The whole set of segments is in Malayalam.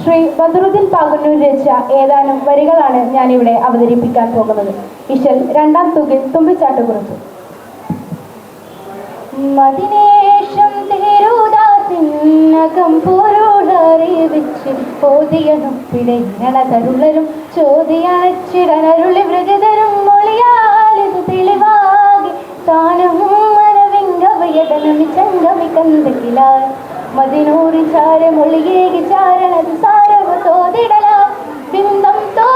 ശ്രീ ബദറുദ്ദീൻ പാങ്ങന്നൂർ രചിച്ച ഏതാനും വരികളാണ് ഞാനിവിടെ അവതരിപ്പിക്കാൻ പോകുന്നത്. ഇശൽ രണ്ടാം തൂകിൽ തുമ്പിച്ചാട്ടുകുറിച്ചു. മദിനേശം തിരുദാസിനകം പൊരുളറിവിച്ച് ഓതിയതും പിടയിരണതരുളരും ചോദിയണച്ചിടനരുളി മൃഗതരും മൊഴിയാലിത് തെളിവാകി താനും മനവിങ്കവയടനമി ചങ്കമി കന്തക്കിലാൽ മദിനൂറി ചാരമൊളിയേകി ചാരണത് സാരവ തോതിടല ബിന്ദം തോ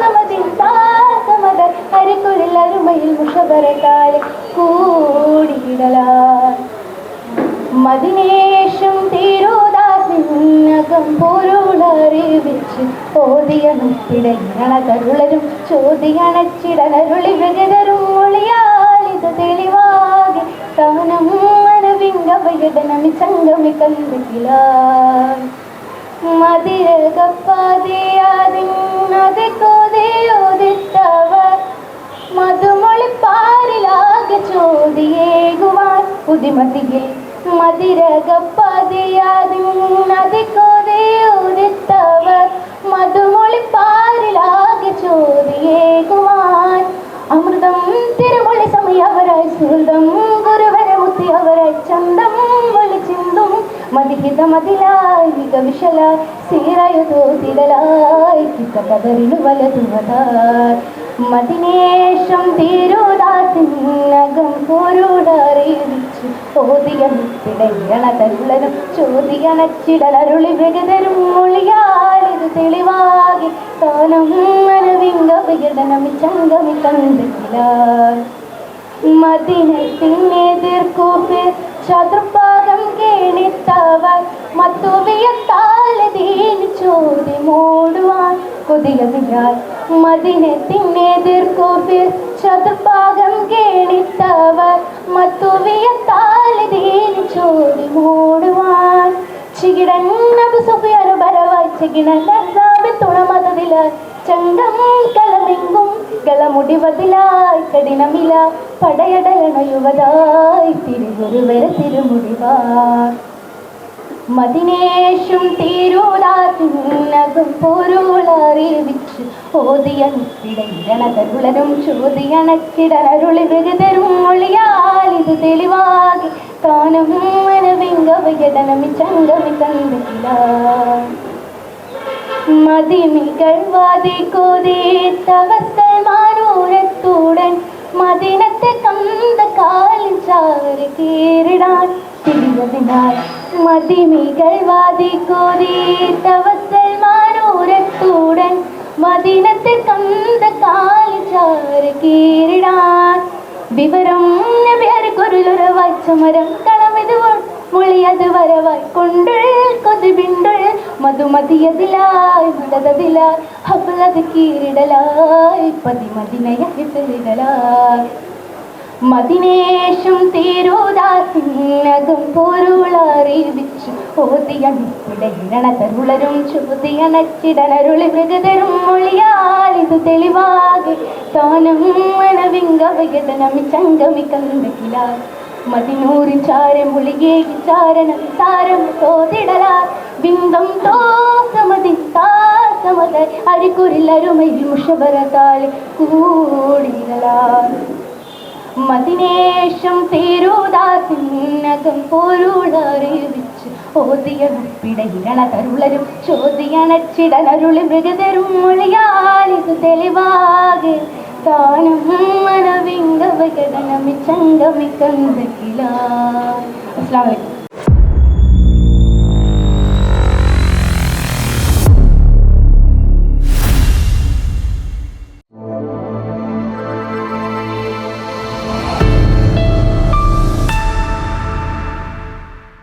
സമതിൻ താസമത അരിക്കുരിൽ അരുമയിൽ മുഷബരകാലെ കൂടിയിടല മദിനേശം തിരുദാസിനകം പൊരുളറിവിച്ച് ഓതിയതും പിടയിരണതരുളരും ചോദിയണച്ചിടനരുളി മൃഗതരും മൊഴിയാലിത് തെളിവാകി താനം മനവിങ്കവയടനമി ചങ്കമി കന്തകിലാൽ മതിരകപ്പതിയാതിന്നതിക്കൊതിയോദിത്തവർ മധുമൊളിപ്പാരിലാകെ ചോദിയേകുവാൻ പുതിമതിയിൽ മതിരകപ്പതിയാതിന്നതിക്കൊതിയോദിത്തവർ മധുമൊളിപ്പാരിലാകെ ചോദിയേകുവാൻ അമൃതം തിരുമൊഴി സമയവരായി സുഹൃതം ഗുരുവരമുത്തി അവരായി ചന്തം വിളിച്ചിന്തും മതിഹിത മതിലായി മികവിശലായി സീറയു തോതിടലായി കിതകതറിനു വലതുവതായി മദിനേശം തിരുദാസിനകം പൊരുളറിവിച്ച് ഓതിയണിടയിരണതരുളരും ചോദിയണച്ചിടലരുളി മൃഗതരും മൊഴിയാലിത് തെളിവാകി താനം മനവിങ്കവയടനമി ചങ്കമി കന്തകിലാൽ മദിനത്തിനെതിർക്കൂപ്പിൽ ചതുർഭാഗം കേണിത്തവർ മത്തുവിയത്താലതീനി ചോദി മൂടുവാൻ കൊതിയതിനാൽ മദിനത്തിനെതിർക്കൂപ്പിൽ ചതുർഭാഗം കേണിത്തവർ മത്തുവിയത്താലതീനി ചോദി മൂടുവാൻ ചികിടൻ അബു സുഫിയാൻ ബരവായി ചികിടൻ തുണമതതിലായി ചങ്കം കലമെങ്കും കളമുടിവതിലായി കഠിനമില പടയടലണയുവതായി തിരുഗുരുവര തിരുമുടിവാർ മദിനേശം തിരുദാസിനകം പൊരുളറിവിച്ച് ഓതിയണിടയിരണതരുളരും ചോദിയണച്ചിടനരുളി മൃഗതരും മൊഴിയാലിത് തെളിവാകി താനം മനവിങ്കവയടനമി ചങ്കമി കന്തകിലാൽ മദിമികൾ വാദിക്കൊതിത്തവസൽമാനൂരത്തുടൻ മദിനത്തെ കന്ത കാലിൽ ചാരി കീറിടാൻ തിരിയതിനാൽ മദിമികൾ വാദിക്കൊതിത്തവസൽമാനൂരത്തുടൻ മദിനത്തെ കന്ത കാലിൽ ചാരി കീറിടാൻ വിവരം നബിയർക്കൊരുലൊരു വായിച്ചമരം കളമിത് മൊഴിയത് വരവായി കൊണ്ടുൾ കൊതിബിണ്ടുൾ മധുമതിയതിലായി മടതതിലായി ഹബലത് കീറിടലായി പതിമതിനയഹിടലായി മദിനേശം തിരുദാസിനകം പൊരുളറിവിച്ച് ഓതിയണിടയിരണതരുളരും ചോദിയണച്ചിടനരുളി മൃഗതരും മൊഴിയാലിത് തെളിവാകി താനം മനവിങ്കവയടനമി ചങ്കമി കന്തകിലാൽ മദിനൂറിൻ ചാരമൊളിയേകി ചാരണം സാരം തോതിടലാൽ ബിന്ദം തോ സമതിൻ താസമത അരിക്കുരിൽ അരുമയിൽ മുഷബരകാലെ കൂടിയിടലാൽ മദിനേശം തിരുദാസിനകം പൊരുളറിവിച്ച് ഓതിയണിടയിരണതരുളരും ചോദിയണച്ചിടനരുളി മൃഗതരും മൊഴിയാലിത് തെളിവാകെ താനം മനവിങ്കവയടനമി ചങ്കമി കന്തകിലാൽ. അസ്സലാമു അലൈക്കും.